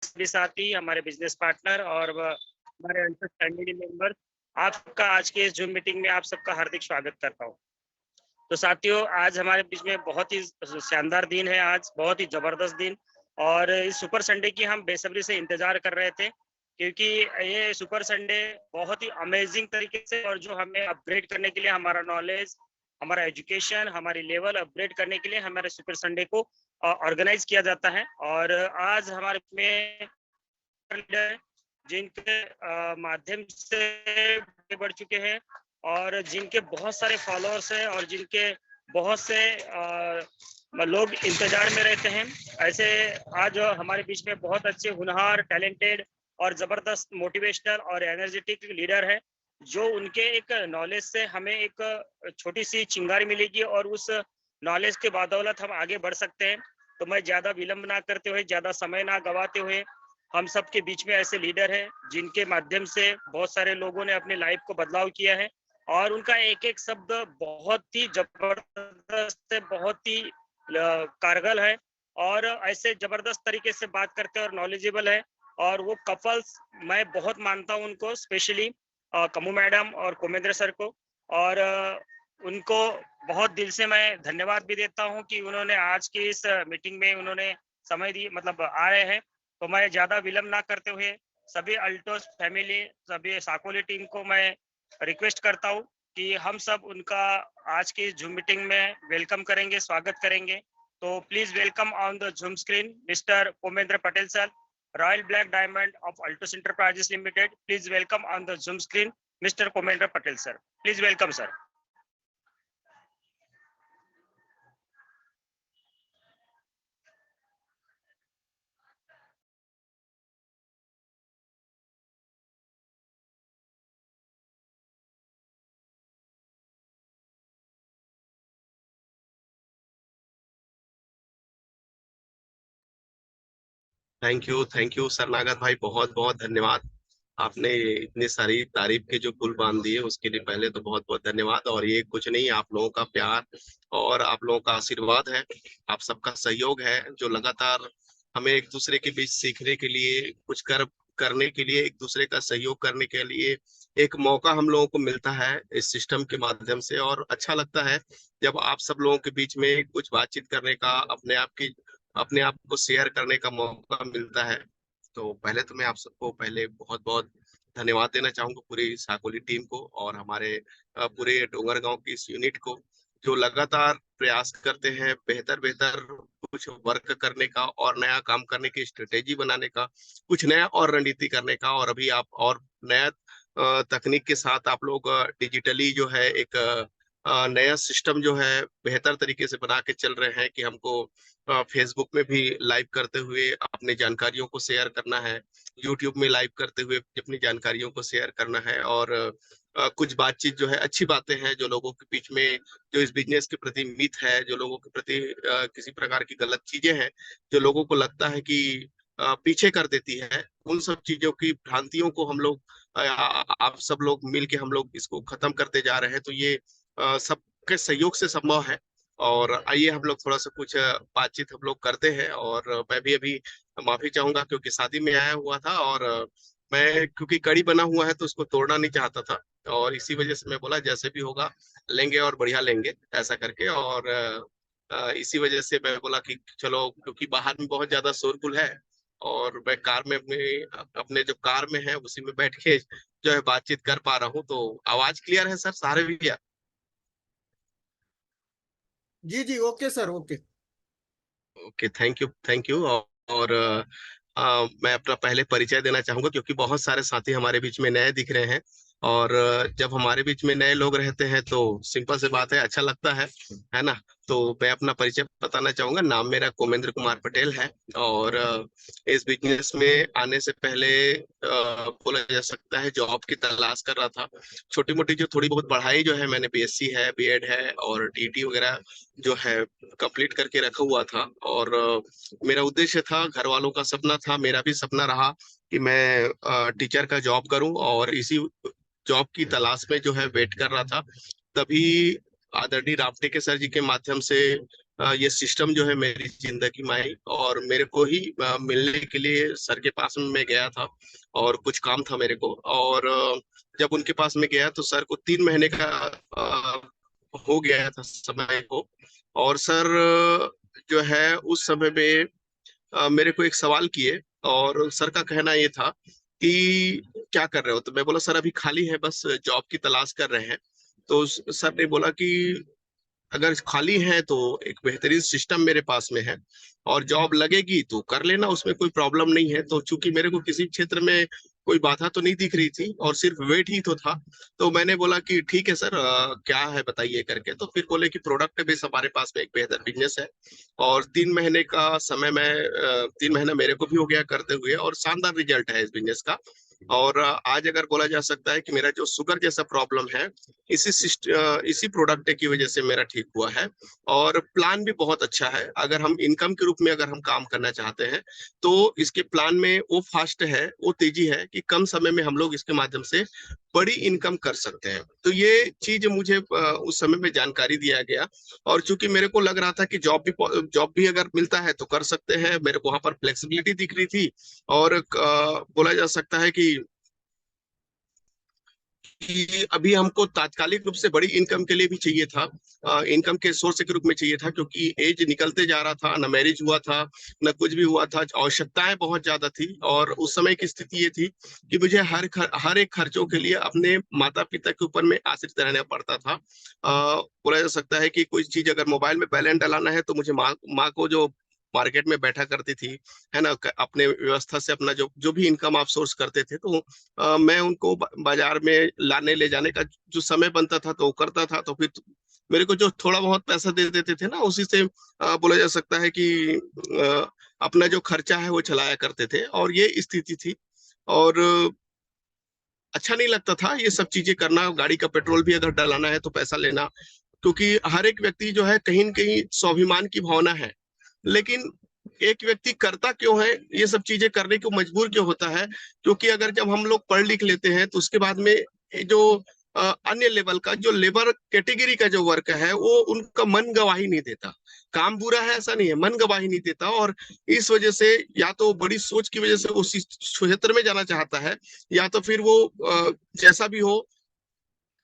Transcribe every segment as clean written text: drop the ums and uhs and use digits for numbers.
सभी साथी, हमारे बिजनेस पार्टनर और हमारे अल्ट्रस फैमिली मेंबर्स, आप सबका आज के इस जूम मीटिंग में आप सबका हार्दिक स्वागत करता हूँ। तो साथियों, आज हमारे बीच में बहुत ही शानदार दिन है, आज बहुत ही जबरदस्त दिन, और इस सुपर संडे की हम बेसब्री से इंतजार कर रहे थे, क्योंकि ये सुपर संडे बहुत ही अमेजिंग तरीके से, और जो हमें अपग्रेड करने के लिए हमारा नॉलेज, हमारा एजुकेशन, हमारी लेवल अपग्रेड करने के लिए हमारे सुपर संडे को ऑर्गेनाइज किया जाता है। और आज हमारे में लीडर जिनके माध्यम से आगे बढ़ चुके हैं और जिनके बहुत सारे फॉलोअर्स हैं और जिनके बहुत से लोग इंतजार में रहते हैं, ऐसे आज हमारे बीच में बहुत अच्छे हुनहार, टैलेंटेड और जबरदस्त मोटिवेशनल और एनर्जेटिक लीडर है, जो उनके एक नॉलेज से हमें एक छोटी सी चिंगारी मिलेगी और उस नॉलेज के बदौलत हम आगे बढ़ सकते हैं। तो मैं ज्यादा विलंब ना करते हुए, ज्यादा समय ना गवाते हुए, हम सब के बीच में ऐसे लीडर हैं जिनके माध्यम से बहुत सारे लोगों ने अपनी लाइफ को बदलाव किया है, और उनका एक एक शब्द बहुत ही जबरदस्त है, बहुत ही कारगर है, और ऐसे जबरदस्त तरीके से बात करते हैं और नॉलेजेबल है। और वो कपल्स मैं बहुत मानता हूँ उनको, स्पेशली कमू मैडम और कोमेंद्र सर को, और उनको बहुत दिल से मैं धन्यवाद भी देता हूँ कि उन्होंने आज की इस मीटिंग में उन्होंने समय दी, मतलब आ रहे हैं। तो मैं ज्यादा विलंब ना करते हुए सभी अल्टोस फैमिली, सभी साकोली टीम को मैं रिक्वेस्ट करता हूँ कि हम सब उनका आज की जूम मीटिंग में वेलकम करेंगे, स्वागत करेंगे। तो please welcome on the Zoom screen mister Komendra Patel sir, royal black diamond of Altos enterprises limited. Please welcome on the Zoom screen mister Komendra Patel sir, please welcome sir. Thank you Sarnagat भाई, बहुत बहुत धन्यवाद। आपने इतनी सारी तारीफ के जो पुल बांध दिए उसके लिए पहले तो बहुत बहुत धन्यवाद। और ये कुछ नहीं, आप लोगों का प्यार और आप लोगों का आशीर्वाद है, आप सबका सहयोग है, जो लगातार हमें एक दूसरे के बीच सीखने के लिए, कुछ करने के लिए, एक दूसरे का सहयोग करने के लिए एक मौका हम लोगों को मिलता है इस सिस्टम के माध्यम से। और अच्छा लगता है जब आप सब लोगों के बीच में कुछ बातचीत करने का, अपने आप को शेयर करने का मौका मिलता है। तो पहले तो मैं आप सबको पहले बहुत बहुत धन्यवाद देना चाहूंगा, पूरी साकोली टीम को और हमारे पूरे डोंगर गांव की इस यूनिट को, जो लगातार प्रयास करते हैं बेहतर बेहतर कुछ वर्क करने का और नया काम करने की स्ट्रेटेजी बनाने का, कुछ नया और रणनीति करने का। और अभी आप और नया तकनीक के साथ आप लोग डिजिटली जो है एक नया सिस्टम जो है बेहतर तरीके से बना के चल रहे हैं कि हमको फेसबुक में भी लाइव करते हुए अपनी जानकारियों को शेयर करना है, यूट्यूब में लाइव करते हुए अपनी जानकारियों को शेयर करना है। और कुछ बातचीत जो है, अच्छी बातें हैं जो लोगों के बीच में, जो इस बिजनेस के प्रति मिथ है, जो लोगों के प्रति किसी प्रकार की गलत चीजें हैं जो लोगों को लगता है कि पीछे कर देती है, उन सब चीजों की भ्रांतियों को हम लोग आप सब लोग मिल के हम लोग इसको खत्म करते जा रहे हैं। तो ये सबके सहयोग से संभव है। और आइए हम लोग थोड़ा सा कुछ बातचीत हम लोग करते हैं। और मैं भी अभी माफी चाहूंगा क्योंकि शादी में आया हुआ था, और मैं क्योंकि कड़ी बना हुआ है तो उसको तोड़ना नहीं चाहता था, और इसी वजह से मैं बोला जैसे भी होगा लेंगे और बढ़िया लेंगे ऐसा करके। और इसी वजह से मैं बोला कि चलो, क्योंकि बाहर में बहुत ज्यादा शोरगुल है और मैं कार में अपने जो कार में है उसी में बैठ के जो है बातचीत कर पा रहा हूँ। तो आवाज क्लियर है सर सारे भैया? जी जी, okay sir, okay. Okay, thank you. और मैं अपना पहले परिचय देना चाहूंगा क्योंकि बहुत सारे साथी हमारे बीच में नए दिख रहे हैं। और जब हमारे बीच में नए लोग रहते हैं तो सिंपल सी बात है, अच्छा लगता है ना। तो मैं अपना परिचय बताना चाहूंगा। नाम मेरा कोमेंद्र कुमार पटेल है, और इस बिजनेस में आने से पहले बोला जा सकता है जॉब की तलाश कर रहा था। छोटी मोटी जो थोड़ी बहुत पढ़ाई जो है, मैंने बीएससी है, बीएड है और टीटी वगैरह जो है कंप्लीट करके रखा हुआ था। और मेरा उद्देश्य था, घर वालों का सपना था, मेरा भी सपना रहा कि मैं टीचर का जॉब करूं। और इसी जॉब की तलाश में जो है वेट कर रहा था, तभी आदरणीय रावटे के सर जी के माध्यम से ये सिस्टम जो है मेरी जिंदगी में आई, और मेरे को ही मिलने के लिए सर के पास में मैं गया था, और कुछ काम था मेरे को। और जब उनके पास में गया तो सर को 3 महीने का हो गया था समय को। और सर जो है उस समय में मेरे को एक सवाल किए, और सर का कहना ये था कि क्या कर रहे हो, तो मैं बोला सर अभी खाली है, बस जॉब की तलाश कर रहे हैं। तो सर ने बोला कि अगर खाली है तो एक बेहतरीन सिस्टम मेरे पास में है, और जॉब लगेगी तो कर लेना, उसमें कोई प्रॉब्लम नहीं है। तो चूंकि मेरे को किसी क्षेत्र में कोई बाधा तो नहीं दिख रही थी, और सिर्फ वेट ही तो था, तो मैंने बोला कि ठीक है सर, क्या है बताइए करके। तो फिर बोले कि प्रोडक्ट बेस हमारे पास में एक बेहतर बिजनेस है, और 3 महीने का समय में 3 महीना मेरे को भी हो गया करते हुए, और शानदार रिजल्ट है इस बिजनेस का। और आज अगर बोला जा सकता है कि मेरा जो शुगर जैसा प्रॉब्लम है, इसी प्रोडक्ट की वजह से मेरा ठीक हुआ है। और प्लान भी बहुत अच्छा है, अगर हम इनकम के रूप में अगर हम काम करना चाहते हैं तो इसके प्लान में वो फास्ट है, वो तेजी है कि कम समय में हम लोग इसके माध्यम से बड़ी इनकम कर सकते हैं। तो ये चीज मुझे उस समय में जानकारी दिया गया। और चूंकि मेरे को लग रहा था कि जॉब भी अगर मिलता है तो कर सकते हैं, मेरे को वहां पर फ्लेक्सिबिलिटी दिख रही थी। और बोला जा सकता है कि अभी हमको तात्कालिक रूप से बड़ी इनकम के लिए भी चाहिए था, इनकम के सोर्स के रूप में चाहिए था, क्योंकि एज निकलते जा रहा था, न मैरिज हुआ था, न कुछ भी हुआ था, आवश्यकताएं बहुत ज्यादा थी। और उस समय की स्थिति ये थी कि मुझे हर एक खर्चों के लिए अपने माता पिता के ऊपर में आश्रित रहना पड़ता था। बोला जा सकता है कि कोई चीज अगर मोबाइल में बैलेंस डलाना है तो मुझे माँ को जो मार्केट में बैठा करती थी, है ना, अपने व्यवस्था से अपना जो जो भी इनकम आप सोर्स करते थे, तो मैं उनको बाजार में लाने ले जाने का जो समय बनता था तो वो करता था। तो फिर मेरे को जो थोड़ा बहुत पैसा दे देते थे ना, उसी से बोला जा सकता है कि अपना जो खर्चा है वो चलाया करते थे, और ये स्थिति थी। और अच्छा नहीं लगता था ये सब चीजें करना, गाड़ी का पेट्रोल भी अगर डलाना है तो पैसा लेना, क्योंकि हर एक व्यक्ति जो है कहीं न कहीं स्वाभिमान की भावना है। लेकिन एक व्यक्ति करता क्यों है ये सब चीजें करने को मजबूर क्यों होता है, क्योंकि अगर जब हम लोग पढ़ लिख लेते हैं तो उसके बाद में जो अन्य लेवल का जो लेबर कैटेगरी का जो वर्क है वो उनका मन गवाही नहीं देता। काम बुरा है ऐसा नहीं है, मन गवाही नहीं देता। और इस वजह से या तो बड़ी सोच की वजह से उस क्षेत्र में जाना चाहता है, या तो फिर वो जैसा भी हो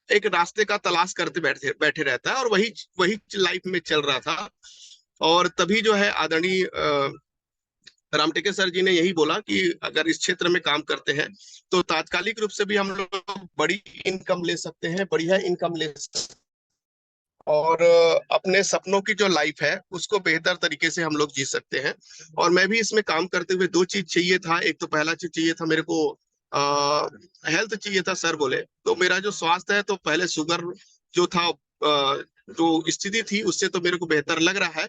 एक रास्ते का तलाश करते बैठे बैठे रहता है, और वही वही लाइफ में चल रहा था। और तभी जो है आदरणीय रामटेके सर जी ने यही बोला कि अगर इस क्षेत्र में काम करते हैं तो तात्कालिक रूप से भी हम लोग बड़ी इनकम ले सकते हैं, बढ़िया इनकम ले सकते हैं, और अपने सपनों की जो लाइफ है उसको बेहतर तरीके से हम लोग जी सकते हैं। और मैं भी इसमें काम करते हुए दो चीज चाहिए था, एक तो पहला चीज चाहिए था मेरे को हेल्थ चाहिए था। सर बोले तो मेरा जो स्वास्थ्य है तो पहले शुगर जो था, जो स्थिति थी उससे तो मेरे को बेहतर लग रहा है।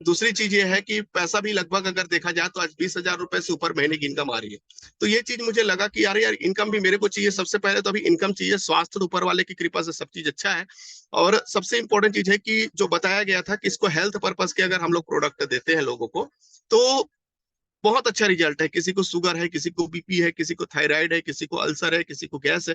दूसरी चीज ये है कि पैसा भी लगभग अगर देखा जाए तो आज 20,000 रुपए से ऊपर महीने की इनकम आ रही है। तो ये चीज मुझे लगा कि यार यार इनकम भी मेरे को चाहिए, सबसे पहले तो अभी इनकम चाहिए, स्वास्थ्य तो ऊपर वाले की कृपा से सब चीज अच्छा है। और सबसे इंपॉर्टेंट चीज है कि जो बताया गया था कि इसको हेल्थ पर्पस के अगर हम लोग प्रोडक्ट देते हैं लोगों को तो बहुत अच्छा रिजल्ट है। किसी को शुगर है, किसी को बीपी है, किसी को थायराइड है, किसी को अल्सर है, किसी को गैस है,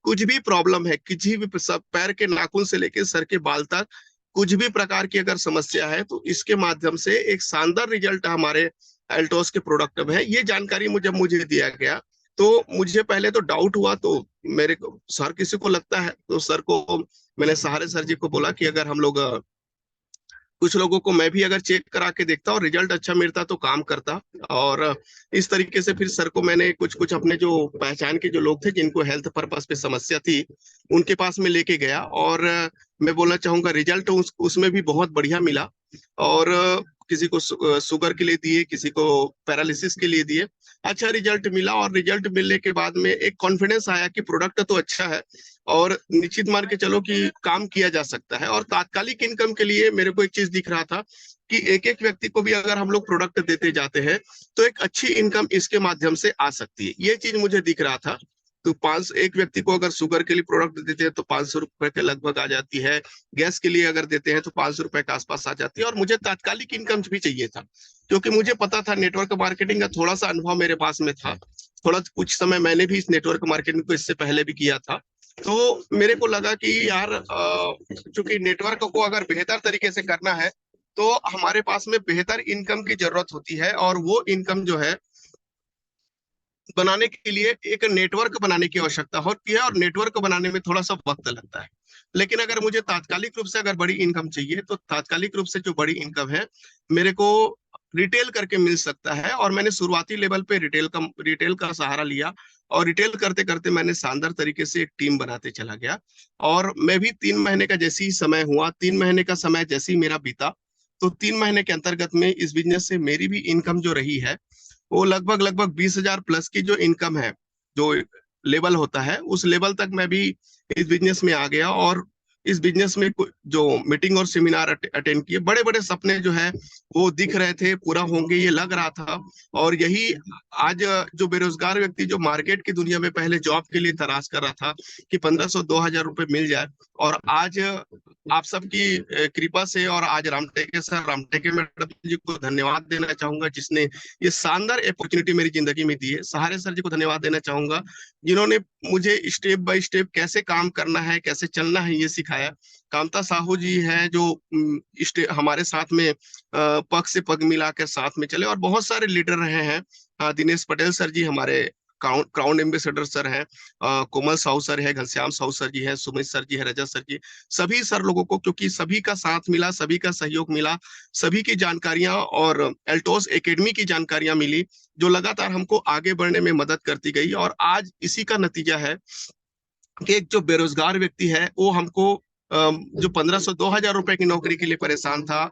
कुछ भी प्रॉब्लम है, किसी भी सब पैर के नाखून से लेकर सर के बाल तक कुछ भी प्रकार की अगर समस्या है तो इसके माध्यम से एक शानदार रिजल्ट हमारे एल्टोस के प्रोडक्ट में है। ये जानकारी मुझे दिया गया तो मुझे पहले तो डाउट हुआ। तो मेरे को सर किसी को लगता है तो सर को मैंने सहारे सर जी को बोला कि अगर हम लोग कुछ लोगों को मैं भी अगर चेक करा के देखता और रिजल्ट अच्छा मिलता तो काम करता। और इस तरीके से फिर सर को मैंने कुछ कुछ अपने जो पहचान के जो लोग थे जिनको हेल्थ पर्पस पे समस्या थी उनके पास में लेके गया। और मैं बोलना चाहूंगा रिजल्ट उसमें भी बहुत बढ़िया मिला। और किसी को शुगर के लिए दिए, किसी को पैरालिसिस के लिए दिए, अच्छा रिजल्ट मिला। और रिजल्ट मिलने के बाद में एक कॉन्फिडेंस आया कि प्रोडक्ट तो अच्छा है और निश्चित मान के चलो कि काम किया जा सकता है। और तात्कालिक इनकम के लिए मेरे को एक चीज दिख रहा था कि एक एक व्यक्ति को भी अगर हम लोग प्रोडक्ट देते जाते हैं तो एक अच्छी इनकम इसके माध्यम से आ सकती है, ये चीज मुझे दिख रहा था। तो एक व्यक्ति को अगर शुगर के लिए प्रोडक्ट देते हैं तो 500 रुपए के लगभग आ जाती है, गैस के लिए अगर देते हैं तो 500 रुपए के आसपास आ जाती है। और मुझे तात्कालिक इनकम भी चाहिए था क्योंकि मुझे पता था नेटवर्क मार्केटिंग का थोड़ा सा अनुभव मेरे पास में था, थोड़ा कुछ समय मैंने भी इस नेटवर्क मार्केटिंग को इससे पहले भी किया था। तो मेरे को लगा कि यार चूंकि नेटवर्क को अगर बेहतर तरीके से करना है तो हमारे पास में बेहतर इनकम की जरूरत होती है, और वो इनकम जो है बनाने के लिए एक नेटवर्क बनाने की आवश्यकता होती है, और नेटवर्क बनाने में थोड़ा सा वक्त लगता है। लेकिन अगर मुझे तात्कालिक रूप से अगर बड़ी इनकम चाहिए, तो तात्कालिक रूप से जो बड़ी इनकम है मेरे को रिटेल करके मिल सकता है। और मैंने शुरुआती लेवल पे रिटेल का सहारा लिया, और रिटेल करते करते मैंने शानदार तरीके से एक टीम बनाते चला गया। और मैं भी 3 महीने का जैसे ही समय हुआ, 3 महीने का समय जैसे ही मेरा बीता, तो 3 महीने के अंतर्गत में इस बिजनेस से मेरी भी इनकम जो रही है, वो लगभग लगभग 20,000 प्लस की जो इनकम है, जो लेवल होता है, उस लेवल तक मैं भी इस बिजनेस में आ गया। और इस बिजनेस में जो मीटिंग और सेमिनार अटेंड किए, बड़े बड़े सपने जो है वो दिख रहे थे, पूरा होंगे ये लग रहा था। और यही आज जो बेरोजगार व्यक्ति जो मार्केट की दुनिया में पहले जॉब के लिए तलाश कर रहा था कि 1,500-2,000 रुपए मिल जाए, और आज आप सबकी कृपा से, और आज रामटेके मैडम जी को धन्यवाद देना चाहूंगा जिसने ये शानदार अपॉर्चुनिटी मेरी जिंदगी में दी है। सहारे सर जी को धन्यवाद देना चाहूंगा जिन्होंने मुझे स्टेप बाय स्टेप कैसे काम करना है, कैसे चलना है, ये सिखाया। कामता साहू जी हैं जो हमारे साथ में पग से पग मिला के साथ में चले, और बहुत सारे लीडर रहे हैं। दिनेश पटेल सर जी हमारे क्राउन एम्बेसडर सर हैं, कोमल साहू सर है, घनश्याम साहू सर जी है, सुमित सर जी है, रजत सर जी, सभी सर लोगों को, क्योंकि सभी का साथ मिला, सभी का सहयोग मिला, सभी की जानकारियां और एल्टोस एकेडमी की जानकारियां मिली, जो लगातार हमको आगे बढ़ने में मदद करती गई। और आज इसी का नतीजा है कि एक जो बेरोजगार व्यक्ति है वो हमको जो 1,500-2,000 रुपए की नौकरी के लिए परेशान था,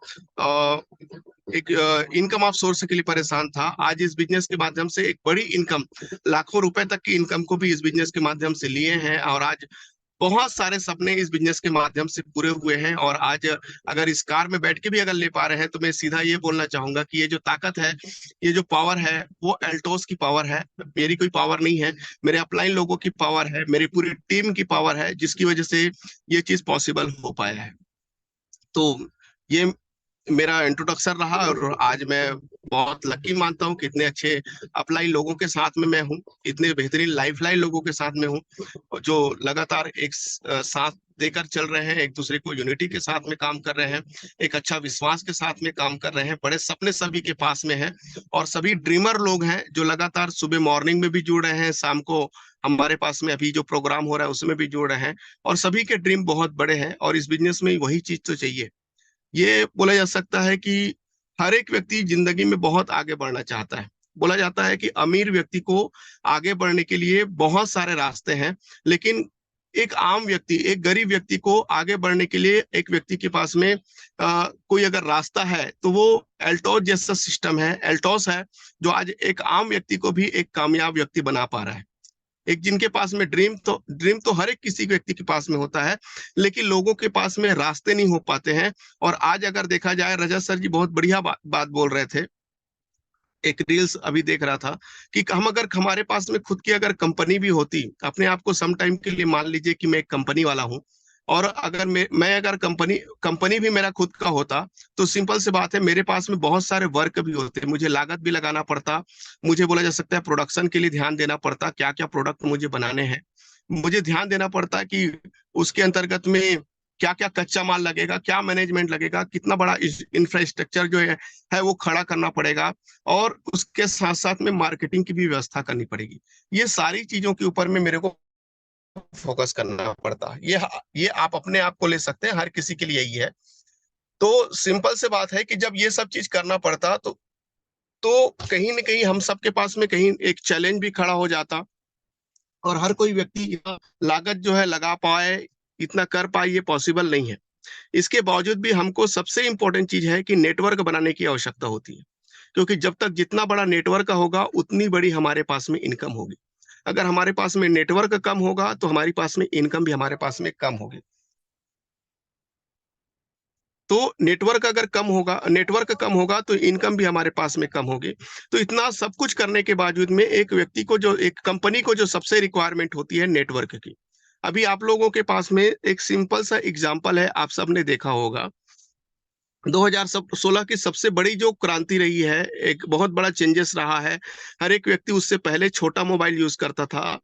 एक इनकम ऑफ सोर्स के लिए परेशान था, आज इस बिजनेस के माध्यम से एक बड़ी इनकम, लाखों रुपए तक की इनकम को भी इस बिजनेस के माध्यम से लिए हैं। और आज बहुत सारे सपने इस बिजनेस के माध्यम से पूरे हुए हैं। और आज अगर इस कार में बैठ के भी अगर ले पा रहे हैं, तो मैं सीधा ये बोलना चाहूंगा कि ये जो ताकत है, ये जो पावर है, वो एल्टोस की पावर है, मेरी कोई पावर नहीं है, मेरे अपलाइन लोगों की पावर है, मेरी पूरी टीम की पावर है, जिसकी वजह से ये चीज पॉसिबल हो पाया है। तो ये मेरा इंट्रोडक्शन रहा, और आज मैं बहुत लकी मानता हूँ कि इतने अच्छे अपलाइन लोगों के साथ में मैं हूँ, इतने बेहतरीन लाइफलाइन लोगों के साथ में हूँ, जो लगातार एक साथ देकर चल रहे हैं, एक दूसरे को यूनिटी के साथ में काम कर रहे हैं, एक अच्छा विश्वास के साथ में काम कर रहे हैं, बड़े सपने सभी के पास में हैं, और सभी ड्रीमर लोग हैं जो लगातार सुबह मॉर्निंग में भी जुड़ रहे हैं, शाम को हमारे पास में अभी जो प्रोग्राम हो रहा है उसमें भी जुड़ रहे हैं, और सभी के ड्रीम बहुत बड़े हैं। और इस बिजनेस में वही चीज तो चाहिए। ये बोला जा सकता है कि हर एक व्यक्ति जिंदगी में बहुत आगे बढ़ना चाहता है। बोला जाता है कि अमीर व्यक्ति को आगे बढ़ने के लिए बहुत सारे रास्ते हैं, लेकिन एक आम व्यक्ति, एक गरीब व्यक्ति को आगे बढ़ने के लिए एक व्यक्ति के पास में कोई अगर रास्ता है, तो वो एल्टोस जैसा सिस्टम है, एल्टोस है, जो आज एक आम व्यक्ति को भी एक कामयाब व्यक्ति बना पा रहा है। एक जिनके पास में ड्रीम तो हर एक किसी व्यक्ति के पास में होता है, लेकिन लोगों के पास में रास्ते नहीं हो पाते हैं। और आज अगर देखा जाए, रजत सर जी बहुत बढ़िया बात बोल रहे थे, एक रील्स अभी देख रहा था कि हम अगर हमारे पास में खुद की अगर कंपनी भी होती, अपने आप को सम टाइम के लिए मान लीजिए कि मैं एक कंपनी वाला हूं, और अगर मैं अगर कंपनी भी मेरा खुद का होता, तो सिंपल सी बात है, मेरे पास में बहुत सारे वर्क भी होते, मुझे लागत भी लगाना पड़ता, मुझे बोला जा सकता है प्रोडक्शन के लिए ध्यान देना पड़ता, क्या क्या प्रोडक्ट मुझे बनाने हैं, मुझे ध्यान देना पड़ता कि उसके अंतर्गत में क्या क्या कच्चा माल लगेगा, क्या मैनेजमेंट लगेगा, कितना बड़ा इंफ्रास्ट्रक्चर जो है वो खड़ा करना पड़ेगा, और उसके साथ साथ में मार्केटिंग की भी व्यवस्था करनी पड़ेगी। ये सारी चीजों के ऊपर में मेरे को फोकस करना पड़ता है। ये आप अपने आप को ले सकते हैं, हर किसी के लिए यही है। तो सिंपल से बात है कि जब ये सब चीज करना पड़ता, तो कहीं ना कहीं हम सबके पास में कहीं एक चैलेंज भी खड़ा हो जाता, और हर कोई व्यक्ति इतना लागत जो है लगा पाए, इतना कर पाए, ये पॉसिबल नहीं है। इसके बावजूद भी हमको सबसे इंपॉर्टेंट चीज है कि नेटवर्क बनाने की आवश्यकता होती है, क्योंकि जब तक जितना बड़ा नेटवर्क होगा, उतनी बड़ी हमारे पास में इनकम होगी। अगर हमारे पास में नेटवर्क कम होगा, तो हमारे पास में इनकम भी हमारे पास में कम होगी। तो नेटवर्क कम होगा तो इनकम भी हमारे पास में कम होगी। तो इतना सब कुछ करने के बावजूद में एक कंपनी को जो सबसे रिक्वायरमेंट होती है नेटवर्क की। अभी आप लोगों के पास में एक सिंपल सा एग्जांपल है, आप सबने देखा होगा, 2016 की सबसे बड़ी जो क्रांति रही है, एक बहुत बड़ा चेंजेस रहा है। हर एक व्यक्ति उससे पहले छोटा मोबाइल यूज करता था,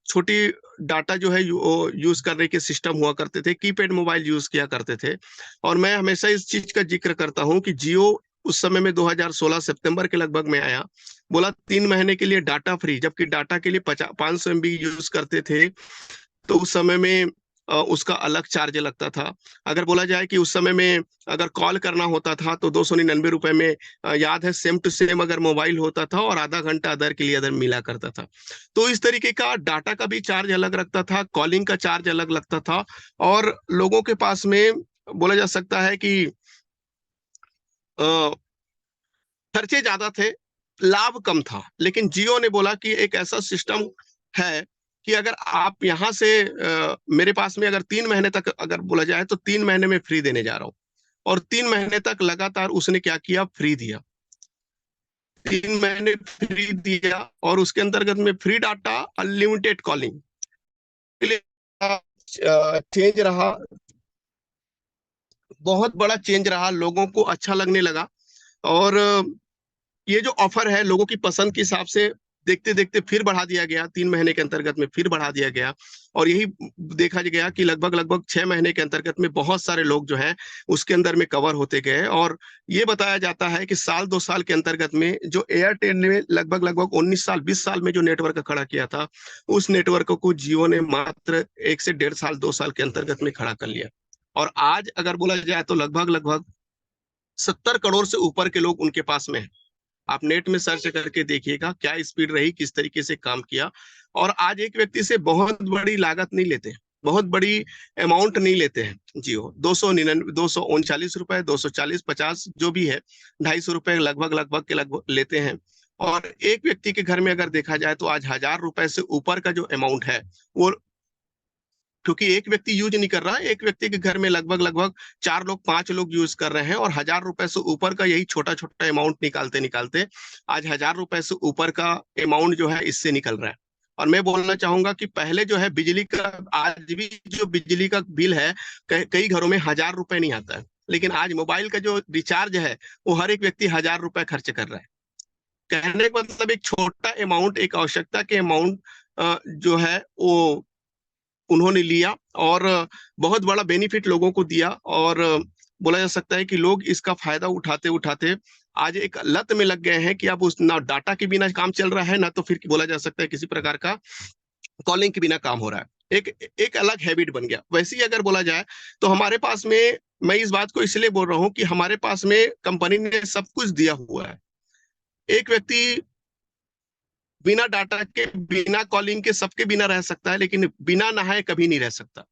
छोटी डाटा जो है यूज करने के सिस्टम हुआ करते थे, कीपैड मोबाइल यूज किया करते थे। और मैं हमेशा इस चीज का जिक्र करता हूं कि जियो उस समय में 2016 सितंबर के लगभग में आया, बोला 3 महीने के लिए डाटा फ्री, जबकि डाटा के लिए 500 MB यूज करते थे। तो उस समय में उसका अलग चार्ज लगता था। अगर बोला जाए कि उस समय में अगर कॉल करना होता था तो 299 रुपए में, याद है, सेम टू सेम अगर मोबाइल होता था और आधा घंटा अदर के लिए अदर मिला करता था। तो इस तरीके का डाटा का भी चार्ज अलग रखता था, कॉलिंग का चार्ज अलग लगता था। और लोगों के पास में बोला जा सकता है कि अ, खर्चे ज्यादा थे, लाभ कम था। लेकिन जियो ने बोला कि एक ऐसा सिस्टम है कि अगर आप यहाँ से मेरे पास में अगर 3 महीने तक अगर बोला जाए तो 3 महीने में फ्री देने जा रहा हूँ। और 3 महीने तक लगातार उसने क्या किया, फ्री दिया। 3 महीने फ्री दिया और उसके अंतर्गत में फ्री डाटा, अनलिमिटेड कॉलिंग के लिए चेंज रहा, बहुत बड़ा चेंज रहा, लोगों को अच्छा लगने लगा। और ये जो ऑफर है लोगों की पसंद के हिसाब से देखते देखते फिर बढ़ा दिया गया, 3 महीने के अंतर्गत में फिर बढ़ा दिया गया। और यही देखा गया कि लगभग लगभग 6 महीने के अंतर्गत में बहुत सारे लोग जो हैं उसके अंदर में कवर होते गए। और ये बताया जाता है कि साल 2 साल के अंतर्गत में जो एयरटेल ने लगभग लगभग 19 साल 20 साल में जो नेटवर्क खड़ा किया था, उस नेटवर्क को जियो ने मात्र 1 से 1.5 साल 2 साल के अंतर्गत में खड़ा कर लिया। और आज अगर बोला जाए तो लगभग लगभग 70 करोड़ से ऊपर के लोग उनके पास में है। आप नेट में सर्च करके देखिएगा क्या स्पीड रही, किस तरीके से काम किया। और आज एक व्यक्ति से बहुत बड़ी लागत नहीं लेते, बहुत बड़ी अमाउंट नहीं लेते हैं जियो। 239 239 रुपए, 240 50 जो भी है, 250 रुपए लगभग लगभग के लगभग लेते हैं। और एक व्यक्ति के घर में अगर देखा जाए तो आज 1000 रुपए से ऊपर का जो अमाउंट है वो, क्योंकि एक व्यक्ति यूज नहीं कर रहा है, एक व्यक्ति के घर में लगभग लगभग 4 लोग 5 लोग यूज कर रहे हैं। और 1000 रुपए से ऊपर का यही छोटा छोटा अमाउंट निकालते निकालते आज 1000 रुपए से ऊपर का अमाउंट जो है इससे निकल रहा है। और मैं बोलना चाहूंगा कि पहले जो है बिजली का, आज भी जो बिजली का बिल है कई घरों में 1000 रुपए नहीं आता है, लेकिन आज मोबाइल का जो रिचार्ज है वो हर एक व्यक्ति 1000 रुपए खर्च कर रहा है। कहने का मतलब एक छोटा अमाउंट, एक आवश्यकता के अमाउंट जो है वो उन्होंने लिया और बहुत बड़ा बेनिफिट लोगों को दिया। और बोला जा सकता है कि लोग इसका फायदा उठाते उठाते आज एक लत में लग गए हैं कि अब उस ना डाटा के बिना काम चल रहा है, ना तो फिर बोला जा सकता है किसी प्रकार का कॉलिंग के बिना काम हो रहा है। एक एक अलग हैबिट बन गया। वैसे ही अगर बोला जाए तो हमारे पास में, मैं इस बात को इसलिए बोल रहा हूँ कि हमारे पास में कंपनी ने सब कुछ दिया हुआ है। एक व्यक्ति बिना डाटा के, बिना कॉलिंग के, सबके बिना रह सकता है, लेकिन बिना नहाए कभी नहीं रह सकता,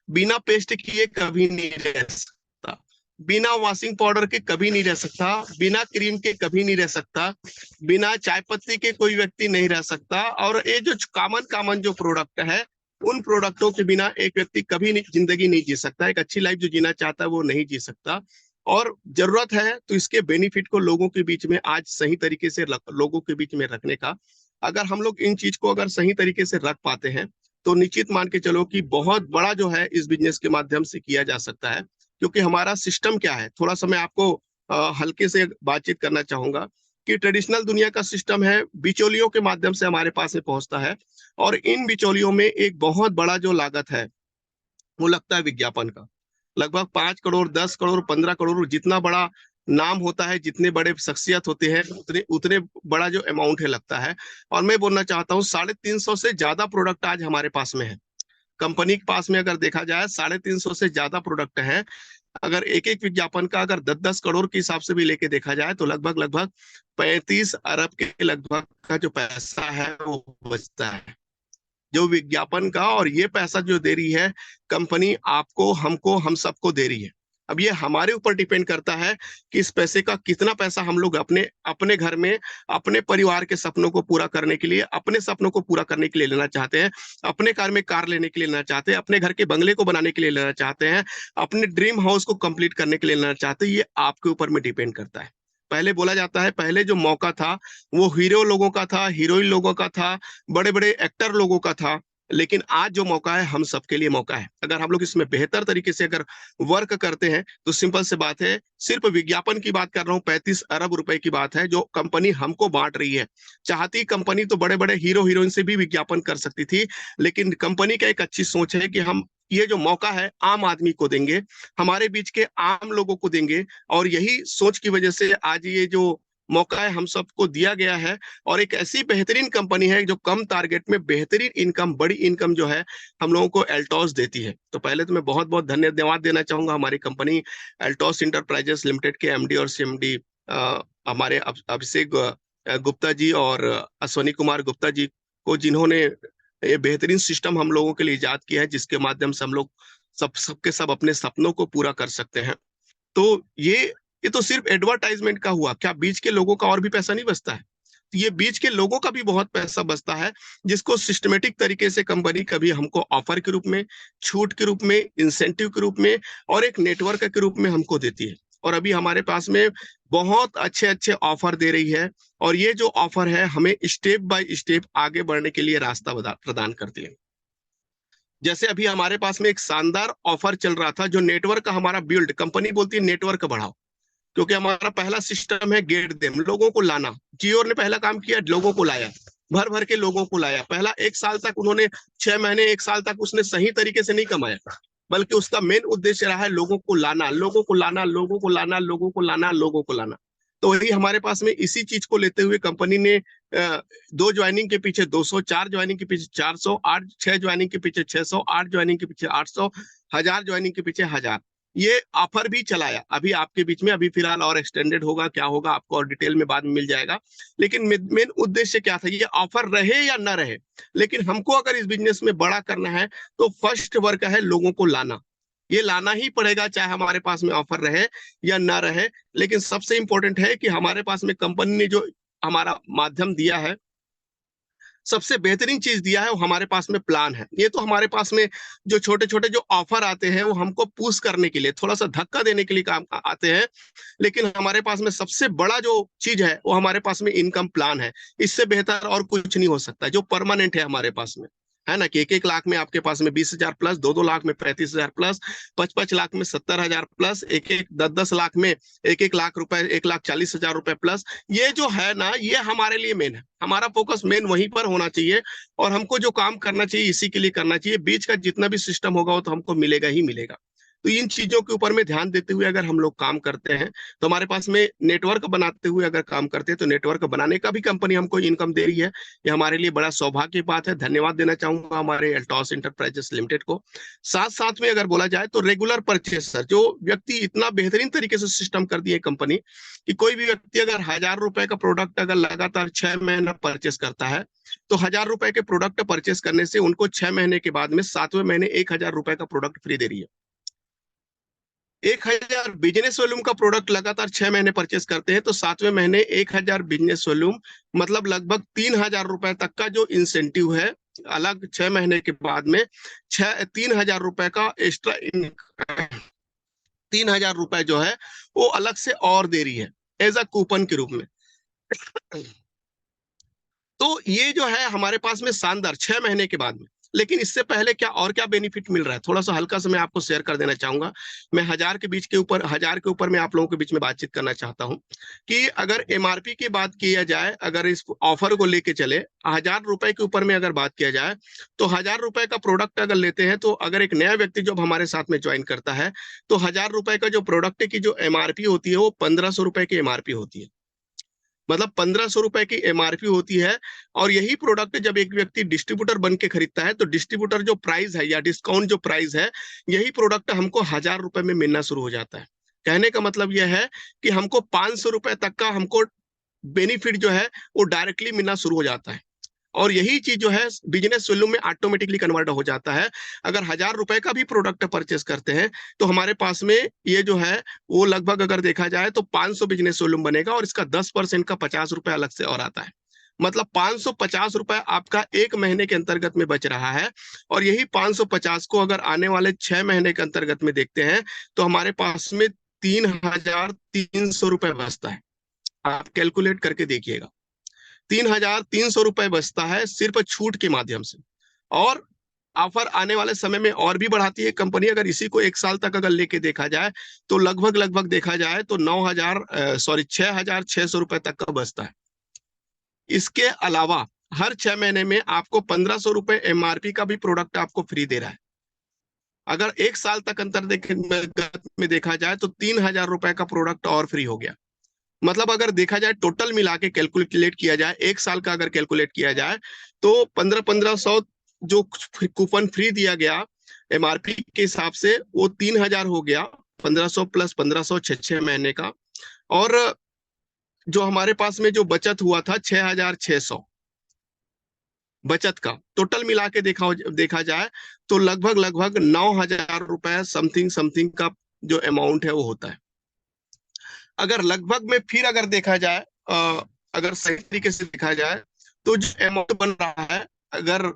बिना पेस्ट किए कभी नहीं रह सकता, बिना वॉशिंग पाउडर के कभी नहीं रह सकता, बिना क्रीम के कभी नहीं रह सकता, बिना चाय पत्ती के कोई व्यक्ति नहीं रह सकता। और ये जो कॉमन कॉमन जो प्रोडक्ट है, उन प्रोडक्टों के बिना एक व्यक्ति कभी नहीं, जिंदगी नहीं जी सकता। एक अच्छी लाइफ जो जीना चाहता है वो नहीं जी सकता। और जरूरत है तो इसके बेनिफिट को लोगों के बीच में आज सही तरीके से लोगों के बीच में रखने का। अगर हम लोग इन चीज को अगर सही तरीके से रख पाते हैं तो निश्चित मान के चलो कि बहुत बड़ा जो है इस बिजनेस के माध्यम से किया जा सकता है। क्योंकि हमारा सिस्टम क्या है, थोड़ा सा मैं आपको हल्के से बातचीत करना चाहूंगा कि ट्रेडिशनल दुनिया का सिस्टम है, बिचौलियों के माध्यम से हमारे पास में पहुंचता है। और इन बिचौलियों में एक बहुत बड़ा जो लागत है वो लगता है विज्ञापन का। लगभग 5 करोड़, 10 करोड़, 15 करोड़, जितना बड़ा नाम होता है, जितने बड़े शख्सियत होते हैं, उतने उतने बड़ा जो अमाउंट है लगता है। और मैं बोलना चाहता हूँ 350 से ज्यादा प्रोडक्ट आज हमारे पास में है। कंपनी के पास में अगर देखा जाए 350 से ज्यादा प्रोडक्ट है। अगर एक एक विज्ञापन का अगर 10-10 करोड़ के हिसाब से भी लेके देखा जाए तो लगभग लगभग 35 अरब के लगभग का जो पैसा है वो बचता है जो विज्ञापन का। और ये पैसा जो दे रही है कंपनी, आपको, हमको, हम सबको दे रही है। अब ये हमारे ऊपर डिपेंड करता है कि इस पैसे का कितना पैसा हम लोग अपने अपने घर में, अपने परिवार के सपनों को पूरा करने के लिए, अपने सपनों को पूरा करने के लिए लेना चाहते हैं, अपने कार में कार लेने के लिए लेना चाहते हैं, अपने घर के बंगले को बनाने के लिए लेना चाहते हैं, अपने ड्रीम हाउस को कंप्लीट करने के लिए लेना चाहते हैं। ये आपके ऊपर में डिपेंड करता है। पहले बोला जाता है, पहले जो मौका था वो हीरो लोगों का था, हीरोइन लोगों का था, बड़े बड़े एक्टर लोगों का था। लेकिन आज जो मौका है हम सबके लिए मौका है। अगर हम लोग इसमें बेहतर तरीके से अगर वर्क करते हैं तो सिंपल से बात है, सिर्फ विज्ञापन की बात कर रहा हूँ, 35 अरब रुपए की बात है जो कंपनी हमको बांट रही है। चाहती कंपनी तो बड़े बड़े हीरो हीरोइन से भी विज्ञापन कर सकती थी, लेकिन कंपनी का एक अच्छी सोच है कि हम ये जो मौका है आम आदमी को देंगे, हमारे बीच के आम लोगों को देंगे, और यही सोच की वजह से आज ये जो मौका है हम सबको दिया गया है। और एक ऐसी बेहतरीन कंपनी है जो कम टारगेट में बेहतरीन इनकम, बड़ी इनकम जो है हम लोगों को एल्टॉस देती है। तो पहले तो मैं बहुत बहुत धन्यवाद देना चाहूंगा हमारी कंपनी एल्टॉस इंटरप्राइजेस लिमिटेड के एमडी और सीएमडी हमारे अभिषेक गुप्ता जी और अश्वनी कुमार गुप्ता जी को, जिन्होंने ये बेहतरीन सिस्टम हम लोगों के लिए इजाद किया है, जिसके माध्यम से हम लोग सबके सब अपने सपनों को पूरा कर सकते हैं। तो ये तो सिर्फ एडवर्टाइजमेंट का हुआ, क्या बीच के लोगों का और भी पैसा नहीं बचता है? तो ये बीच के लोगों का भी बहुत पैसा बचता है, जिसको सिस्टमेटिक तरीके से कंपनी कभी हमको ऑफर के रूप में, छूट के रूप में, इंसेंटिव के रूप में और एक नेटवर्क के रूप में हमको देती है। और अभी हमारे पास में बहुत अच्छे अच्छे ऑफर दे रही है, और ये जो ऑफर है हमें स्टेप बाय स्टेप आगे बढ़ने के लिए रास्ता प्रदान करती है। जैसे अभी हमारे पास में एक शानदार ऑफर चल रहा था, जो नेटवर्क का हमारा बिल्ड, कंपनी बोलती है नेटवर्क बढ़ाओ, क्योंकि हमारा पहला सिस्टम है गेट देम, लोगों को लाना। जियो ने पहला काम किया, लोगों को लाया, भर भर के लोगों को लाया। पहला 1 साल तक उन्होंने 6 महीने 1 साल तक उसने सही तरीके से नहीं कमाया, बल्कि उसका मेन उद्देश्य रहा है लोगों को लाना, लोगों को लाना, लोगों को लाना, लोगों को लाना, लोगों को लाना। तो वही हमारे पास में इसी चीज को लेते हुए कंपनी ने 2 ज्वाइनिंग के पीछे 200, 4 ज्वाइनिंग के पीछे 400, 6 ज्वाइनिंग के पीछे 600, 8 ज्वाइनिंग के पीछे 800, 1000 ज्वाइनिंग के पीछे 1000, ये ऑफर भी चलाया अभी आपके बीच में। अभी फिलहाल और एक्सटेंडेड होगा, क्या होगा आपको और डिटेल में बाद में मिल जाएगा। लेकिन मेन उद्देश्य क्या था, ये ऑफर रहे या ना रहे, लेकिन हमको अगर इस बिजनेस में बड़ा करना है तो फर्स्ट वर्क है लोगों को लाना। ये लाना ही पड़ेगा, चाहे हमारे पास में ऑफर रहे या ना रहे। लेकिन सबसे इंपॉर्टेंट है कि हमारे पास में कंपनी ने जो हमारा माध्यम दिया है, सबसे बेहतरीन चीज दिया है, वो हमारे पास में प्लान है। ये तो हमारे पास में जो छोटे छोटे जो ऑफर आते हैं वो हमको पुश करने के लिए, थोड़ा सा धक्का देने के लिए काम आते हैं, लेकिन हमारे पास में सबसे बड़ा जो चीज है वो हमारे पास में इनकम प्लान है। इससे बेहतर और कुछ नहीं हो सकता, जो परमानेंट है हमारे पास में, है ना, कि 1-1 लाख में आपके पास में 20,000 प्लस, 2-2 लाख में 35,000 प्लस, 5-5 लाख में 70,000 प्लस, 1-1 10-10 लाख में 1-1 लाख रुपए, 1,40,000 रुपए प्लस। ये जो है ना, ये हमारे लिए मेन है, हमारा फोकस मेन वहीं पर होना चाहिए, और हमको जो काम करना चाहिए इसी के लिए करना चाहिए। बीच का जितना भी सिस्टम होगा वो तो हमको मिलेगा ही मिलेगा। तो इन चीजों के ऊपर में ध्यान देते हुए अगर हम लोग काम करते हैं, तो हमारे पास में नेटवर्क बनाते हुए अगर काम करते हैं, तो नेटवर्क बनाने का भी कंपनी हमको इनकम दे रही है। ये हमारे लिए बड़ा सौभाग्य की बात है। धन्यवाद देना चाहूंगा हमारे एल्टॉस इंटरप्राइजेस लिमिटेड को। साथ साथ में अगर बोला जाए तो रेगुलर परचेसर, जो व्यक्ति इतना बेहतरीन तरीके से सिस्टम कर दिए कंपनी कि कोई भी व्यक्ति अगर 1000 रुपए का प्रोडक्ट अगर लगातार 6 महीना परचेस करता है, तो 1000 रुपए के प्रोडक्ट परचेस करने से उनको 6 महीने के बाद में 7वें महीने 1000 रुपए का प्रोडक्ट फ्री दे रही है। 1000 बिजनेस वॉल्यूम का प्रोडक्ट लगातार 6 महीने परचेस करते हैं, तो 7वें महीने 1000 बिजनेस वॉल्यूम, मतलब लगभग 3000 रुपए तक का जो इंसेंटिव है अलग 6 महीने के बाद में 3000 रुपए का एक्स्ट्रा 3000 रुपए जो है वो अलग से और दे रही है एज अ कूपन के रूप में। तो ये जो है हमारे पास में शानदार 6 महीने के बाद में। लेकिन इससे पहले क्या बेनिफिट मिल रहा है, थोड़ा सा हल्का सा मैं आपको शेयर कर देना चाहूंगा। मैं 1000 के ऊपर मैं आप लोगों के बीच में बातचीत करना चाहता हूं कि अगर एमआरपी की बात किया जाए, अगर इस ऑफर को लेके चले 1000 रुपए के ऊपर में अगर बात किया जाए, तो 1000 रुपए का प्रोडक्ट अगर लेते हैं, तो अगर एक नया व्यक्ति जब हमारे साथ में ज्वाइन करता है, तो 1000 रुपए का जो प्रोडक्ट की जो एमआरपी होती है वो 1500 रुपए की एमआरपी होती है, मतलब 1500 रुपए की एमआरपी होती है। और यही प्रोडक्ट जब एक व्यक्ति डिस्ट्रीब्यूटर बन के खरीदता है, तो डिस्ट्रीब्यूटर जो प्राइस है या डिस्काउंट जो प्राइस है, यही प्रोडक्ट हमको 1000 रुपए में मिलना शुरू हो जाता है। कहने का मतलब यह है कि हमको 500 रुपए तक का हमको बेनिफिट जो है वो डायरेक्टली मिलना शुरू हो जाता है। और यही चीज जो है बिजनेस वॉल्यूम में ऑटोमेटिकली कन्वर्ट हो जाता है। अगर 1000 रुपए का भी प्रोडक्ट परचेस करते हैं, तो हमारे पास में ये जो है वो लगभग अगर देखा जाए तो 500 बिजनेस वॉल्यूम बनेगा, और इसका 10% का 50 रुपए अलग से और आता है, मतलब 550 रुपए आपका 1 महीने के अंतर्गत में बच रहा है। और यही 550 को अगर आने वाले 6 महीने के अंतर्गत में देखते हैं, तो हमारे पास में 3300 रुपए बचता है। आप कैलकुलेट करके देखिएगा, 3300 रुपए बचता है सिर्फ छूट के माध्यम से। और ऑफर आने वाले समय में और भी बढ़ाती है कंपनी। अगर इसी को 1 साल तक अगर लेके देखा जाए तो लगभग देखा जाए तो 6,600 रुपए तक का बचता है। इसके अलावा हर 6 महीने में आपको 1,500 रुपए MRP का भी प्रोडक्ट आपको फ्री दे रहा है। अगर 1 साल तक अंतर में देखा जाए तो 3,000 रुपए का प्रोडक्ट और फ्री हो गया। मतलब अगर देखा जाए टोटल मिला के कैलकुलेट किया जाए, 1 साल का अगर कैलकुलेट किया जाए तो 1500 जो कूपन फ्री दिया गया MRP के हिसाब से वो 3,000 हो गया। 1500 प्लस 1500 6 महीने का। और जो हमारे पास में जो बचत हुआ था 6,600 बचत का टोटल मिला के देखा जाए तो लगभग 9,000 रुपए समथिंग का जो अमाउंट है वो होता है। अगर लगभग में फिर अगर देखा जाए, अगर सही तरीके से देखा जाए तो जो अमाउंट बन रहा है, अगर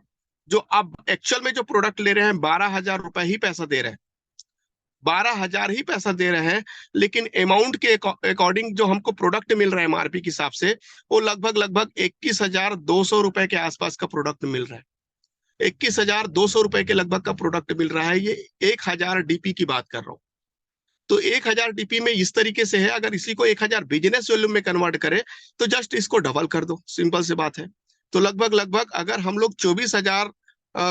जो आप एक्चुअल में जो प्रोडक्ट ले रहे हैं 12,000 रुपए ही पैसा दे रहे हैं, 12,000 ही पैसा दे रहे हैं, लेकिन अमाउंट के अकॉर्डिंग जो हमको प्रोडक्ट मिल रहा है MRP के हिसाब से वो लगभग 21,200 रुपए के आसपास का प्रोडक्ट मिल रहा है। 21,200 रुपए के लगभग का प्रोडक्ट मिल रहा है। ये 1,000 DP की बात कर रहा हूँ। तो 1,000 DP में इस तरीके से है, अगर इसी को 1,000 बिजनेस वॉल्यूम में कन्वर्ट करें तो जस्ट इसको डबल कर दो, सिंपल सी बात है। तो लगभग अगर हम लोग 24,000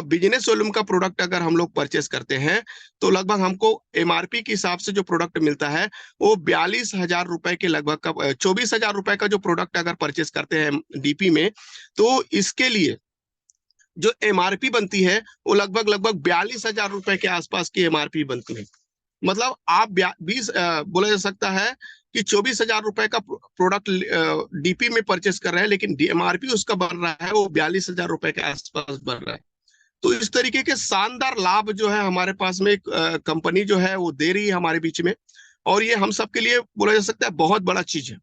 बिजनेस वॉल्यूम का प्रोडक्ट अगर हम लोग परचेस करते हैं तो लगभग हमको MRP के हिसाब से जो प्रोडक्ट मिलता है वो 42,000 रुपए के लगभग का, 24,000 रुपए का जो प्रोडक्ट अगर परचेस करते हैं DP में, तो इसके लिए जो MRP बनती है वो लगभग 42,000 रुपए के आसपास की MRP बनती है। मतलब आप 20 बोला जा सकता है कि 24,000 रुपए का प्रोडक्ट DP में परचेस कर रहे हैं, लेकिन MRP उसका बन रहा है वो 42,000 रुपए के आसपास बन रहा है। तो इस तरीके के शानदार लाभ जो है हमारे पास में कंपनी जो है वो दे रही है हमारे बीच में, और ये हम सबके लिए बोला जा सकता है बहुत बड़ा चीज है।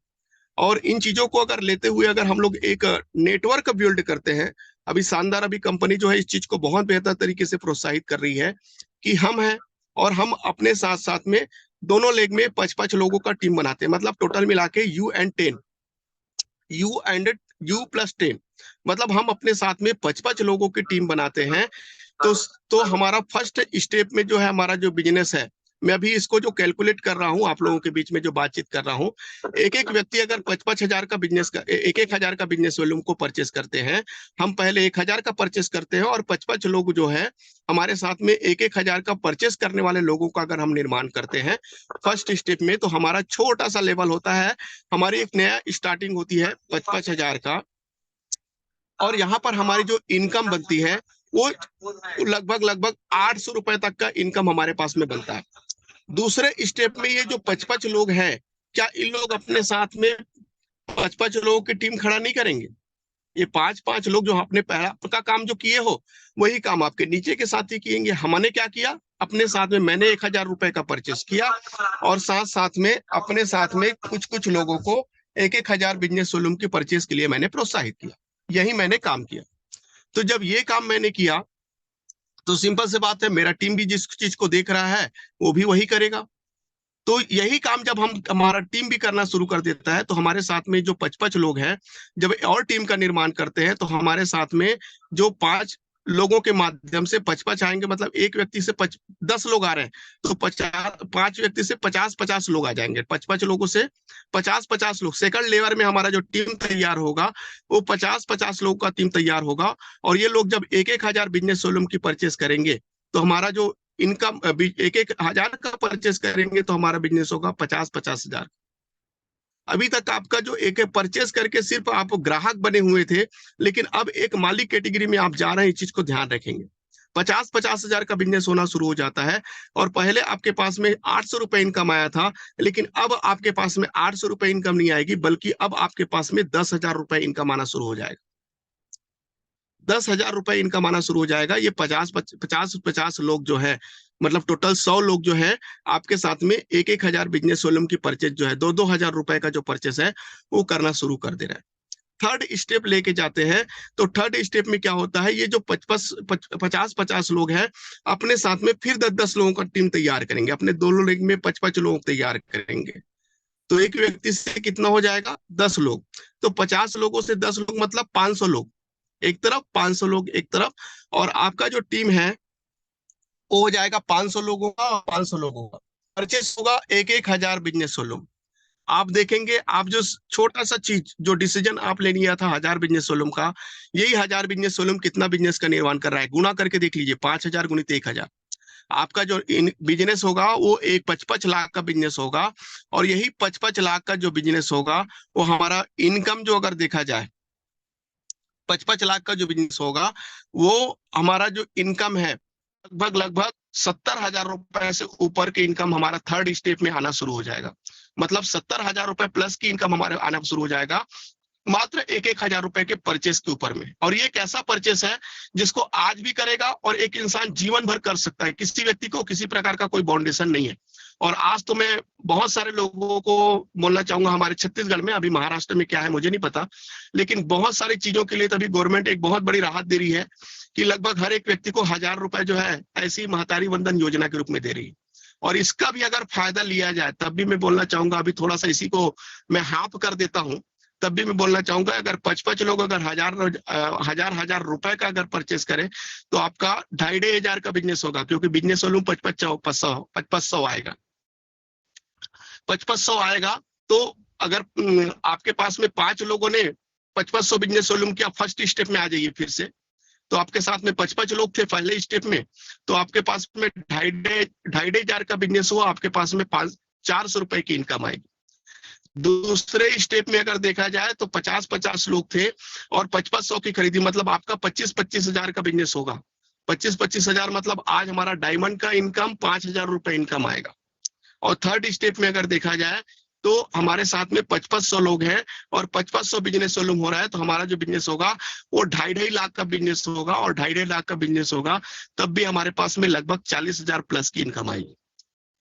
और इन चीजों को अगर लेते हुए अगर हम लोग एक नेटवर्क बिल्ड करते हैं, अभी शानदार अभी कंपनी जो है इस चीज को बहुत बेहतर तरीके से प्रोत्साहित कर रही है कि हम हैं और हम अपने साथ साथ में दोनों लेग में 5-5 लोगों का टीम बनाते हैं। मतलब टोटल मिला के U प्लस 10, मतलब हम अपने साथ में 5-5 लोगों की टीम बनाते हैं। तो हमारा फर्स्ट स्टेप में जो है हमारा जो बिजनेस है, मैं अभी इसको जो कैलकुलेट कर रहा हूँ आप लोगों के बीच में जो बातचीत कर रहा हूँ, एक व्यक्ति अगर 5,500 का बिजनेस का 1,000 का बिजनेस वॉल्यूम को परचेस करते हैं, हम पहले 1,000 का परचेस करते हैं और 5-5 लोग जो है हमारे साथ में 1,000 का परचेस करने वाले लोगों का अगर हम निर्माण करते हैं फर्स्ट स्टेप में, तो हमारा छोटा सा लेवल होता है, हमारी एक नया स्टार्टिंग होती है 5,500 का, और यहाँ पर हमारी जो इनकम बनती है वो लगभग 800 रुपए तक का इनकम हमारे पास में बनता है। दूसरे स्टेप में ये जो 5-5 लोग हैं, क्या इन लोग अपने साथ में 5-5 लोगों की टीम खड़ा नहीं करेंगे? ये 5-5 लोग जो अपने पहला का काम जो किए हो वही काम आपके नीचे के साथ ही किएंगे। हमने क्या किया, अपने साथ में मैंने 1,000 रुपए का परचेस किया और साथ साथ में अपने साथ में कुछ लोगों को 1,000 बिजनेस वॉल्यूम की परचेस के लिए मैंने प्रोत्साहित किया। यही मैंने काम किया। तो जब ये काम मैंने किया तो सिंपल से बात है, मेरा टीम भी जिस चीज को देख रहा है वो भी वही करेगा। तो यही काम जब हमारा टीम भी करना शुरू कर देता है तो हमारे साथ में जो 5-5 लोग हैं, जब और टीम का निर्माण करते हैं तो हमारे साथ में जो 5 लोगों के माध्यम से 5-5 आएंगे, मतलब एक व्यक्ति से 10 लोग आ रहे हैं तो 5 व्यक्ति से 50-50 लोग आ जाएंगे। 5-5 लोगों से 50-50 लोग, सेकंड लेवल में हमारा जो टीम तैयार होगा वो 50-50 लोगों का टीम तैयार होगा। और ये लोग जब 1,000 बिजनेस वॉल्यूम की परचेस करेंगे तो हमारा जो इनकम 1,000 का परचेस करेंगे तो हमारा बिजनेस होगा 50-50,000। अभी तक आपका जो एक परचेस करके सिर्फ आप ग्राहक बने हुए थे, लेकिन अब एक मालिक कैटेगरी में आप जा रहे हैं। इस चीज को ध्यान रखेंगे, 50-50,000 का बिजनेस होना शुरू हो जाता है। और पहले आपके पास में 800 रुपए इनकम आया था, लेकिन अब आपके पास में 800 रुपए इनकम नहीं आएगी, बल्कि अब आपके पास में 10,000 रुपए इनकम आना शुरू हो जाएगा। 10,000 रुपए इनकम आना शुरू हो जाएगा। ये 50 लोग जो है, मतलब टोटल 100 लोग जो है आपके साथ में 1,000 बिजनेस वॉल्यूम की परचेज जो है 2,000 रुपए का जो परचेस है वो करना शुरू कर दे रहा है। थर्ड स्टेप लेके जाते हैं तो थर्ड स्टेप में क्या होता है, ये जो 50 लोग हैं अपने साथ में फिर 10 लोगों का टीम तैयार करेंगे, अपने दोनों लेग में 5 लोग तैयार करेंगे। तो एक व्यक्ति से कितना हो जाएगा, 10 लोग। तो 50 लोगों से 10 लोग मतलब 500 लोग। एक तरफ 500 लोग एक तरफ, और आपका जो टीम है वो हो जाएगा 500 लोगों का, और 500 लोगों का परचेस होगा 1,000 बिजनेस वॉल्यूम। आप देखेंगे, आप जो छोटा सा चीज जो डिसीजन आप ले लिया था 1000 बिजनेस वॉल्यूम का, यही 1000 बिजनेस वॉल्यूम कितना बिजनेस का निर्माण कर रहा है, गुना करके देख लीजिए, 5000 गुणित 1000। आपका जो बिजनेस होगा वो एक 55 लाख का बिजनेस होगा, और यही 55 लाख का जो बिजनेस होगा वो हमारा इनकम जो अगर देखा जाए, 55 लाख का जो बिजनेस होगा वो हमारा जो इनकम है लगभग लगभग 70,000 रुपए से ऊपर के इनकम हमारा थर्ड स्टेप में आना शुरू हो जाएगा। मतलब 70,000 रुपए प्लस की इनकम हमारे आना शुरू हो जाएगा मात्र 1,000 रुपए के परचेस के ऊपर में। और ये एक ऐसा परचेस है जिसको आज भी करेगा और एक इंसान जीवन भर कर सकता है, किसी व्यक्ति को किसी प्रकार का कोई बाउंडेशन नहीं है। और आज तो मैं बहुत सारे लोगों को बोलना चाहूंगा, हमारे छत्तीसगढ़ में, अभी महाराष्ट्र में क्या है मुझे नहीं पता, लेकिन बहुत सारी चीजों के लिए तभी गवर्नमेंट एक बहुत बड़ी राहत दे रही है कि लगभग हर एक व्यक्ति को 1000 रुपए जो है ऐसी महतारी वंदन योजना के रूप में दे रही है। और इसका भी अगर फायदा लिया जाए, तब भी मैं बोलना चाहूंगा, अभी थोड़ा सा इसी को मैं हाफ कर देता हूं, तब भी मैं बोलना चाहूंगा अगर 55 लोग अगर हजार रुपए का अगर परचेस करें तो आपका 2,500 का बिजनेस होगा, क्योंकि बिजनेस वॉल्यूम 5500 आएगा, 5500 आएगा। तो अगर आपके पास में 5 लोगों ने 5500 बिजनेस वॉल्यूम किया, फर्स्ट स्टेप में आ जाइए फिर से, तो आपके साथ में 55 लोग थे पहले स्टेप में, तो आपके पास में 2,500 का बिजनेस हुआ, आपके पास में 400 रुपए की इनकम आएगी। दूसरे स्टेप में अगर देखा जाए तो 50 लोग थे और 5500 की खरीदी, मतलब आपका 25 हजार का बिजनेस होगा। 25 हजार मतलब आज हमारा डायमंड का इनकम 5,000 रुपए इनकम आएगा। और थर्ड स्टेप में अगर देखा जाए तो हमारे साथ में 5500 लोग हैं और 5500 बिजनेस वॉल्यूम हो रहा है, तो हमारा जो बिजनेस होगा वो 2.5 लाख का बिजनेस होगा, और 2.5 लाख का बिजनेस होगा तब भी हमारे पास में लगभग 40,000 प्लस की इनकम आएगी।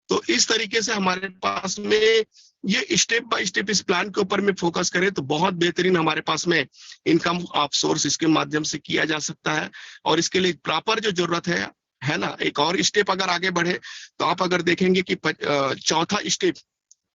तो इस तरीके से हमारे पास में ये स्टेप बाय स्टेप इस प्लान के ऊपर में फोकस करें तो बहुत बेहतरीन हमारे पास में इनकम ऑफ सोर्स इसके माध्यम से किया जा सकता है। और इसके लिए प्रॉपर जो जरूरत है ना, एक और स्टेप अगर आगे बढ़े तो आप अगर देखेंगे कि चौथा स्टेप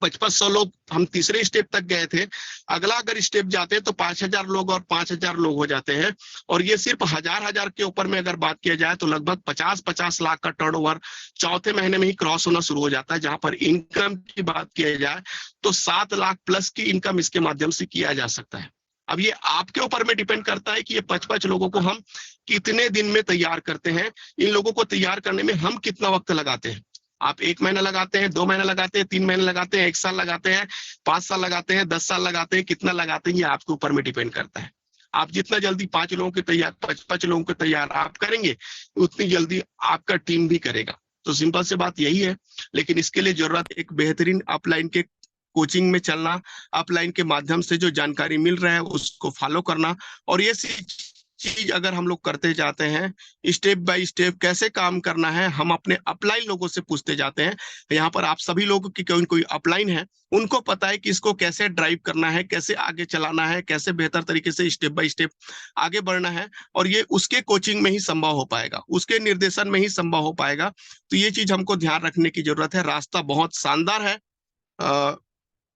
5500 लोग हम तीसरे स्टेप तक गए थे, अगला अगर स्टेप जाते हैं तो 5,000 लोग और 5,000 लोग हो जाते हैं। और ये सिर्फ 1000 के ऊपर में अगर बात किया जाए तो लगभग 50 लाख का टर्नओवर चौथे महीने में ही क्रॉस होना शुरू हो जाता है। जहां पर इनकम की बात किया जाए तो 7 लाख प्लस की इनकम इसके माध्यम से किया जा सकता है। अब ये आपके ऊपर में डिपेंड करता है कि ये 55 लोगों को हम कितने दिन में तैयार करते हैं, इन लोगों को तैयार करने में हम कितना वक्त लगाते हैं। आप 1 महीना लगाते हैं, 2 महीने लगाते हैं, 3 महीने लगाते हैं, 1 साल लगाते हैं, 5 साल लगाते हैं, 10 साल लगाते हैं, कितना लगाते हैं ये आपके ऊपर में डिपेंड करता है। आप जितना जल्दी 5 लोगों के तैयार 55 लोगों को तैयार आप करेंगे उतनी जल्दी आपका टीम भी करेगा। तो सिंपल से बात यही है, लेकिन इसके लिए जरूरत एक बेहतरीन अपलाइन के कोचिंग में चलना, अपलाइन के माध्यम से जो जानकारी मिल रहा है उसको फॉलो करना, और ये चीज अगर हम लोग करते जाते हैं स्टेप बाय स्टेप कैसे काम करना है, हम अपने अपलाइन लोगों से पूछते जाते हैं। यहाँ पर आप सभी लोगों की कोई अपलाइन है, उनको पता है कि इसको कैसे ड्राइव करना है, कैसे आगे चलाना है, कैसे बेहतर तरीके से स्टेप बाय स्टेप आगे बढ़ना है, और ये उसके कोचिंग में ही संभव हो पाएगा, उसके निर्देशन में ही संभव हो पाएगा। तो ये चीज हमको ध्यान रखने की जरूरत है। रास्ता बहुत शानदार है,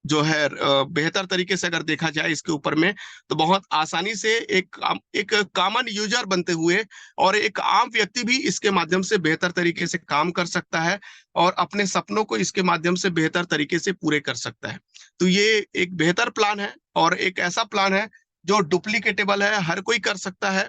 जो है बेहतर तरीके से अगर देखा जाए इसके ऊपर में तो बहुत आसानी से एक कॉमन यूजर बनते हुए और एक आम व्यक्ति भी इसके माध्यम से बेहतर तरीके से काम कर सकता है और अपने सपनों को इसके माध्यम से बेहतर तरीके से पूरे कर सकता है। तो ये एक बेहतर प्लान है और एक ऐसा प्लान है जो डुप्लीकेटेबल है, हर कोई कर सकता है,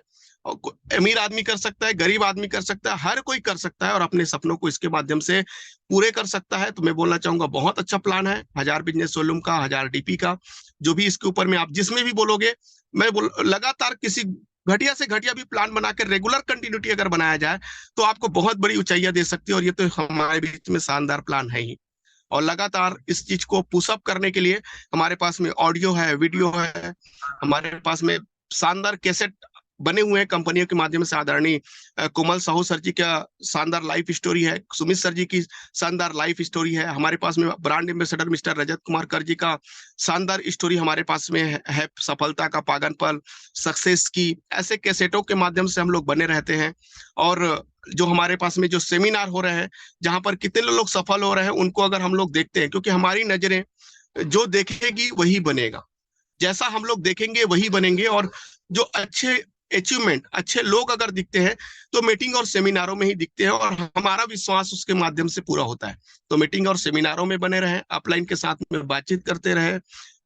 अमीर आदमी कर सकता है, गरीब आदमी कर सकता है, हर कोई कर सकता है और अपने सपनों को इसके माध्यम से पूरे कर सकता है। तो मैं बोलना चाहूंगा बहुत अच्छा प्लान है, 1000 बिजनेस वॉल्यूम का, 1000 डीपी का, जो भी इसके ऊपर में आप जिसमें भी बोलोगे, मैं लगातार किसी घटिया से घटिया भी प्लान बना के रेगुलर कंटिन्यूटी अगर बनाया जाए तो आपको बहुत बड़ी ऊंचाइयां दे सकती है। और ये तो हमारे बीच में शानदार प्लान है ही। और लगातार इस चीज को पुशअप करने के लिए हमारे पास में ऑडियो है, वीडियो है, हमारे पास में शानदार कैसेट बने हुए हैं कंपनियों के माध्यम से। आदरणीय कोमल साहू सर जी का शानदार लाइफ स्टोरी है, सुमित सर जी की शानदार लाइफ स्टोरी है, हमारे पास में brand ambassador mister Rajat Kumar कर जी का शानदार स्टोरी हमारे पास में है, सफलता का पागलपन, सक्सेस की, ऐसे कैसेटों के माध्यम से हम लोग बने रहते हैं। और जो हमारे पास में जो सेमिनार हो रहे हैं जहां पर कितने लोग सफल हो रहे हैं उनको अगर हम लोग देखते हैं, क्योंकि हमारी नजरें जो देखेगी वही बनेगा, जैसा हम लोग देखेंगे वही बनेंगे। और जो अच्छे अचीवमेंट, अच्छे लोग अगर दिखते हैं तो मीटिंग और सेमिनारों में ही दिखते हैं, और हमारा विश्वास उसके माध्यम से पूरा होता है। तो मीटिंग और सेमिनारों में बने रहें, अपलाइन के साथ में बातचीत करते रहें,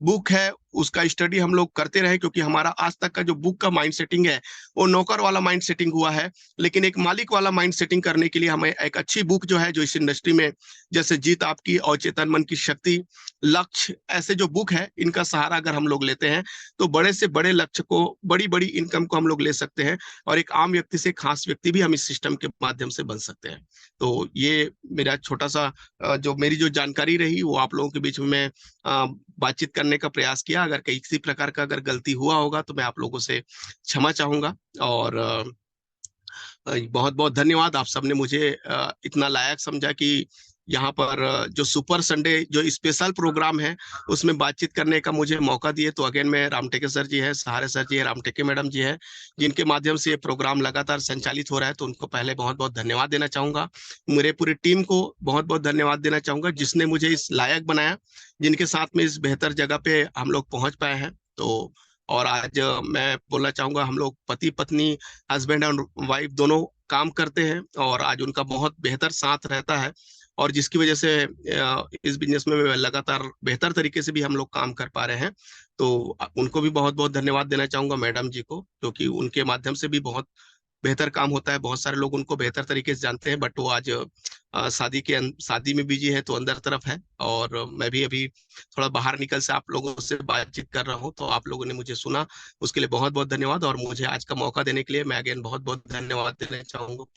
बुक है उसका स्टडी हम लोग करते रहे, क्योंकि हमारा आज तक का जो बुक का माइंड सेटिंग है वो नौकर वाला माइंड सेटिंग हुआ है, लेकिन एक मालिक वाला माइंड सेटिंग करने के लिए हमें एक अच्छी बुक जो है, जो इस इंडस्ट्री में जैसे जीत आपकी और चेतन मन की शक्ति, लक्ष्य, ऐसे जो बुक है इनका सहारा अगर हम लोग लेते हैं तो बड़े से बड़े लक्ष्य को, बड़ी बड़ी इनकम को हम लोग ले सकते हैं, और एक आम व्यक्ति से खास व्यक्ति भी हम इस सिस्टम के माध्यम से बन सकते हैं। तो ये मेरा छोटा सा जो मेरी जो जानकारी रही वो आप लोगों के बीच में बातचीत करने का प्रयास किया। अगर किसी प्रकार का अगर गलती हुआ होगा तो मैं आप लोगों से क्षमा चाहूंगा, और बहुत बहुत धन्यवाद। आप सबने मुझे इतना लायक समझा कि यहाँ पर जो सुपर संडे जो स्पेशल प्रोग्राम है उसमें बातचीत करने का मुझे मौका दिए। तो अगेन मैं रामटेके सर जी है, सहारे सर जी है, रामटेके मैडम जी है, जिनके माध्यम से ये प्रोग्राम लगातार संचालित हो रहा है, तो उनको पहले बहुत बहुत धन्यवाद देना चाहूंगा। मेरे पूरी टीम को बहुत बहुत धन्यवाद देना चाहूंगा जिसने मुझे इस लायक बनाया, जिनके साथ में इस बेहतर जगह पे हम लोग पहुंच पाए हैं। तो और आज मैं बोलना चाहूंगा, हम लोग पति पत्नी, हस्बैंड और वाइफ दोनों काम करते हैं, और आज उनका बहुत बेहतर साथ रहता है, और जिसकी वजह से इस बिजनेस में लगातार बेहतर तरीके से भी हम लोग काम कर पा रहे हैं। तो उनको भी बहुत बहुत धन्यवाद देना चाहूंगा, मैडम जी को, क्योंकि उनके माध्यम से भी बहुत बेहतर काम होता है। बहुत सारे लोग उनको बेहतर तरीके से जानते हैं, बट वो आज शादी में बिजी है, तो अंदर तरफ है, और मैं भी अभी थोड़ा बाहर निकल से आप लोगों से बातचीत कर रहा हूँ। तो आप लोगों ने मुझे सुना, उसके लिए बहुत बहुत धन्यवाद, और मुझे आज का मौका देने के लिए मैं अगेन बहुत बहुत धन्यवाद देना चाहूंगा।